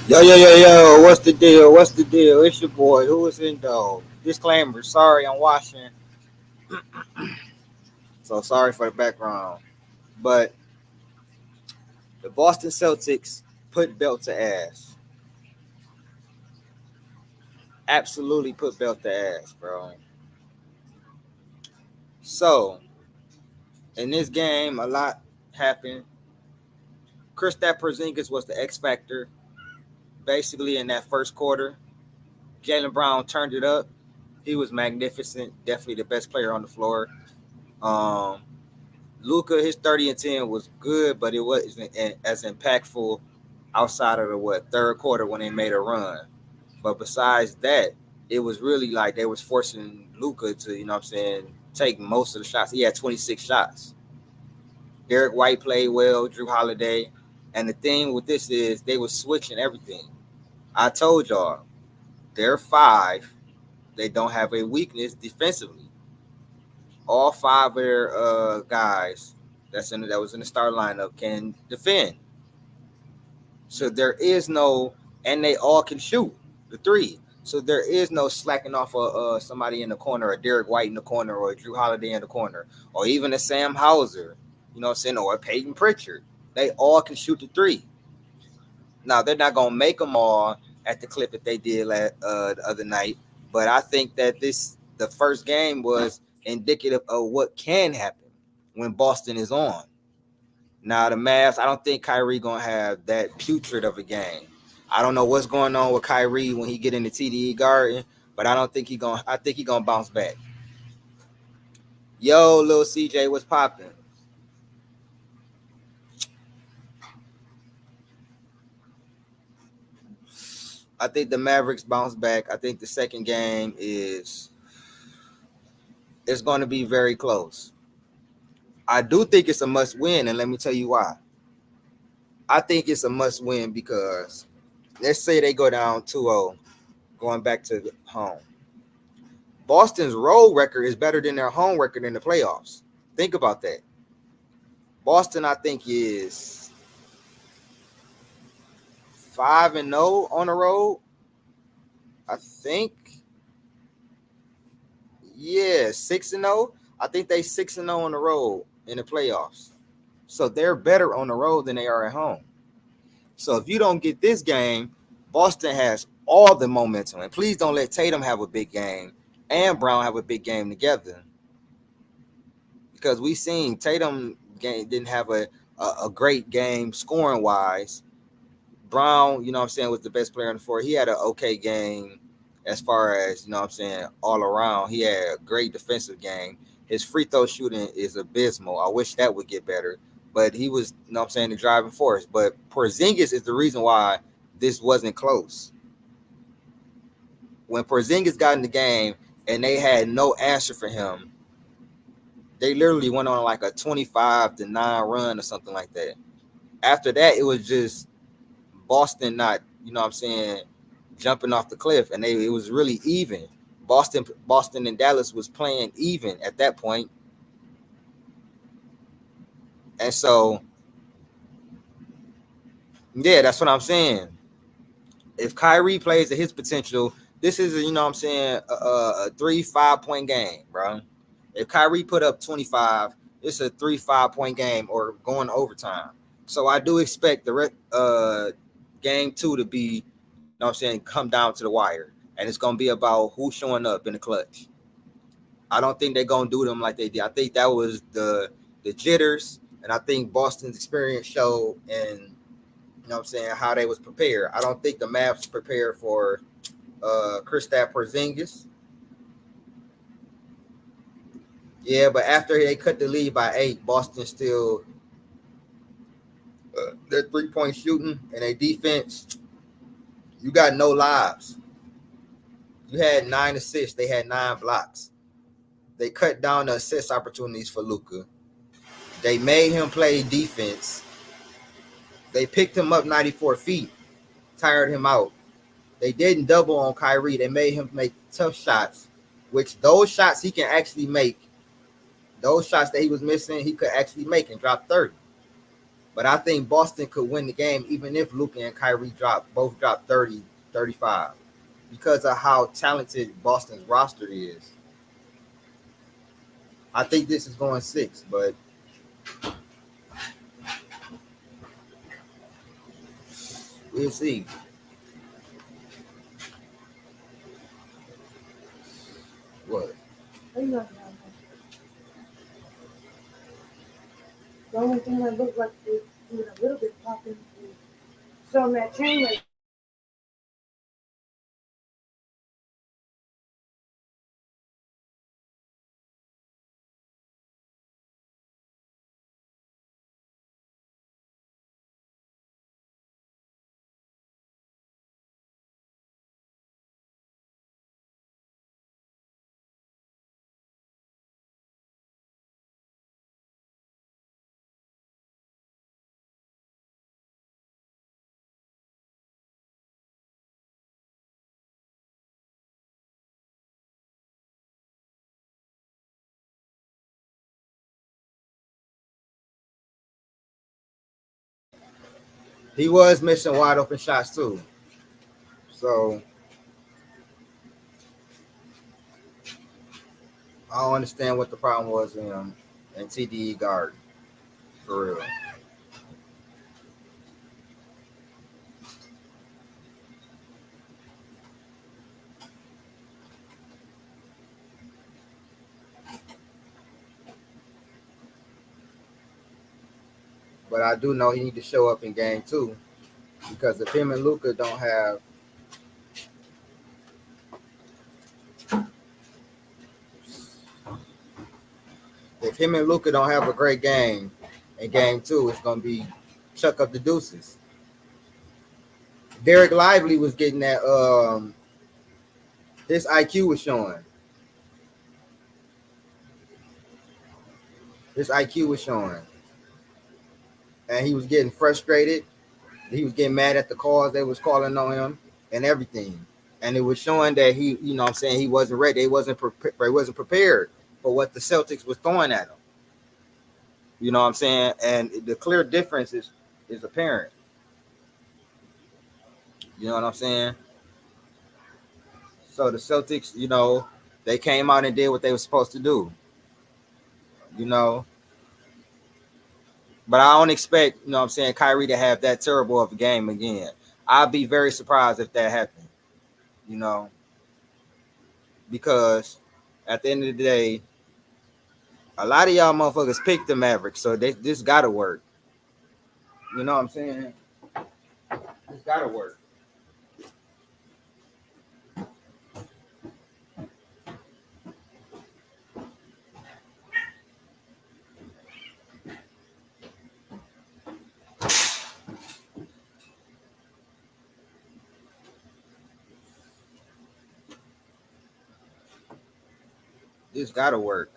Yo, what's the deal? What's the deal? It's your boy. Who is in though? Disclaimer, sorry, I'm washing. So sorry for the background. But the Boston Celtics put belt to ass. Absolutely put belt to ass, bro. So in this game, a lot happened. Kristaps Porzingis was the X factor basically in that first quarter. Jaylen Brown turned it up. He was magnificent. Definitely the best player on the floor. Um, Luca, his 30 and 10 was good, but it wasn't as impactful outside of the third quarter when they made a run. But besides that, it was really like they was forcing Luca to, take most of the shots. He had 26 shots. Derek White played well, Drew Holiday. And the thing with this is they were switching everything. I told y'all, they're five. They don't have a weakness defensively. All five of their guys that was in the start lineup can defend. So there is no, and they all can shoot the three. So there is no slacking off of somebody in the corner, or Derek White in the corner, or Drew Holiday in the corner, or even a Sam Hauser, or a Peyton Pritchard. They all can shoot the three. Now they're not gonna make them all at the clip that they did the other night, but I think that the first game was indicative of what can happen when Boston is on. Now the Mavs, I don't think Kyrie gonna have that putrid of a game. I don't know what's going on with Kyrie when he get in the TDE Garden, but I don't think he gonna. I think he gonna bounce back. Yo, little CJ, what's popping? I think the Mavericks bounce back. I think the second game is it's going to be very close. I do think it's a must win, and let me tell you why. I think it's a must win because let's say they go down 2-0 going back to home. Boston's road record is better than their home record in the playoffs. Think about that. Boston, I think, is 5-0 on the road. I think, yeah, 6-0. I think they 6-0 on the road in the playoffs. So they're better on the road than they are at home. So if you don't get this game, Boston has all the momentum. And please don't let Tatum have a big game and Brown have a big game together. Because we seen Tatum didn't have a great game scoring wise. Brown, was the best player on the floor. He had an okay game as far as, all around. He had a great defensive game. His free throw shooting is abysmal. I wish that would get better. But he was, the driving force. But Porzingis is the reason why this wasn't close. When Porzingis got in the game and they had no answer for him, they literally went on like a 25-9 run or something like that. After that, it was just Boston not, jumping off the cliff, and it was really even. Boston and Dallas was playing even at that point. And so, yeah, that's what I'm saying. If Kyrie plays at his potential, this is, a 3-5 point game, bro. If Kyrie put up 25, it's a 3-5 point game or going overtime. So I do expect the game two to be, come down to the wire. And it's going to be about who's showing up in the clutch. I don't think they're going to do them like they did. I think that was the jitters. And I think Boston's experience showed and, how they was prepared. I don't think the Mavs prepared for Kristaps Porzingis. Yeah, but after they cut the lead by 8, Boston still their 3-point shooting and their defense. You got no lives. You had 9 assists. They had 9 blocks. They cut down the assist opportunities for Luka. They made him play defense. They picked him up 94 feet, tired him out. They didn't double on Kyrie. They made him make tough shots, which those shots he can actually make. Those shots that he was missing, he could actually make and drop 30. But I think Boston could win the game even if Luka and Kyrie both drop 30, 35, because of how talented Boston's roster is. I think this is going 6, but we'll see. What? The only thing that looked like they doing a little bit popping is some that chain like He was missing wide open shots too. So I don't understand what the problem was in him and TDE guard for real. But I do know he need to show up in game 2 because if him and Luka don't have if him and Luka don't have a great game in game 2, it's gonna be chuck up the deuces. Derek Lively was getting that his IQ was showing. His IQ was showing. And he was getting frustrated. He was getting mad at the calls they was calling on him and everything. And it was showing that he, you know what I'm saying, he wasn't ready. He wasn't prepared for what the Celtics was throwing at him. You know what I'm saying? And the clear difference is apparent. You know what I'm saying? So the Celtics, you know, they came out and did what they were supposed to do. You know, but I don't expect, you know what I'm saying, Kyrie to have that terrible of a game again. I'd be very surprised if that happened, you know, because at the end of the day, a lot of y'all motherfuckers picked the Mavericks, so this gotta work. You know what I'm saying? This gotta work. This gotta work.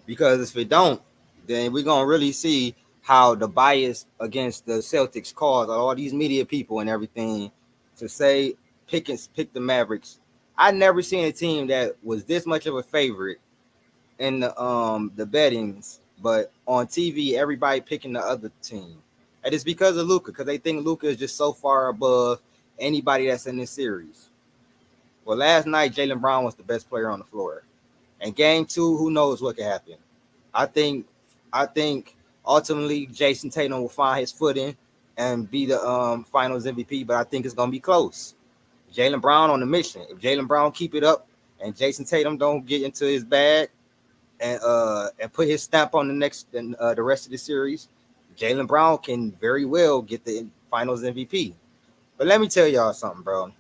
Because if it don't, then we're gonna really see how the bias against the Celtics caused all these media people and everything to say pick the Mavericks. I never seen a team that was this much of a favorite in the bettings, but on TV everybody picking the other team. And it's because of Luka, because they think Luka is just so far above anybody that's in this series. Well, last night Jaylen Brown was the best player on the floor. And game 2, who knows what could happen? I think I think ultimately Jason Tatum will find his footing and be the finals MVP, but I think it's gonna be close. Jaylen Brown on the mission. If Jaylen Brown keep it up and Jason Tatum don't get into his bag and put his stamp on the rest of the series, Jaylen Brown can very well get the finals MVP. But let me tell y'all something, bro.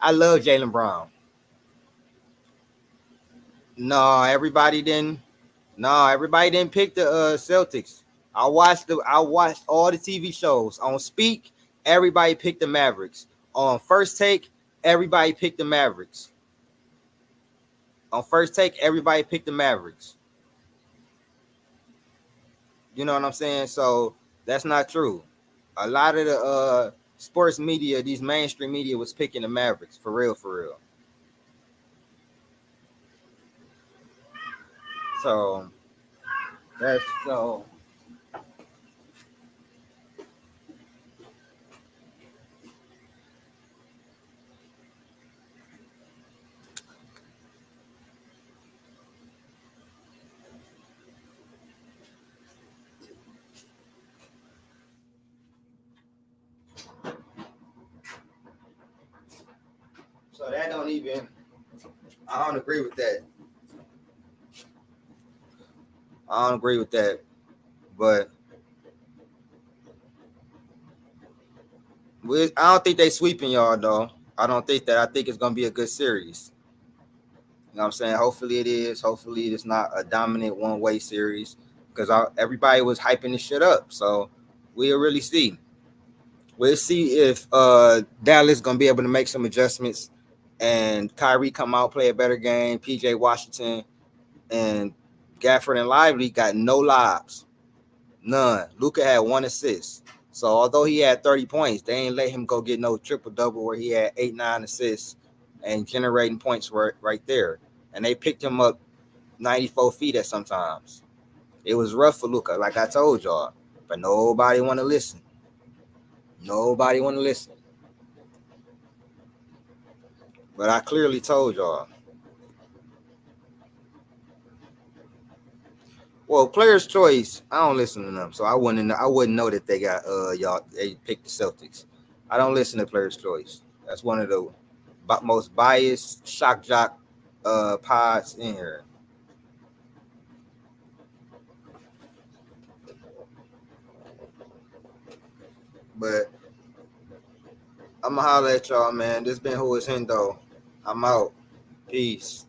I love Jaylen Brown. No, everybody didn't. No, everybody didn't pick the Celtics. I watched all the TV shows. On Speak, everybody picked the Mavericks. On First Take, everybody picked the Mavericks. On First Take, everybody picked the Mavericks. You know what I'm saying? So that's not true. A lot of the sports media, these mainstream media, was picking the Mavericks for real, for real. So that's so. don't agree with that. I don't agree with that. But I don't think they sweeping y'all though. I don't think that. I think it's gonna be a good series. You know what I'm saying? Hopefully it is. Hopefully it's not a dominant one-way series because everybody was hyping this shit up. So we'll really see. We'll see if Dallas gonna be able to make some adjustments and Kyrie come out play a better game. PJ Washington and Gafford and Lively got no lobs, none. Luka had 1 assist. So although he had 30 points, they ain't let him go get no triple double where he had 8-9 assists and generating points right there. And they picked him up 94 feet at sometimes. It was rough for Luka, like I told y'all, but nobody want to listen. Nobody want to listen. But I clearly told y'all. Well, players' choice, I don't listen to them, so I wouldn't know that they got they picked the Celtics. I don't listen to players' choice. That's one of the most biased shock jock pods in here. But I'm gonna holler at y'all, man. This been Who Is Hendo. I'm out. Peace.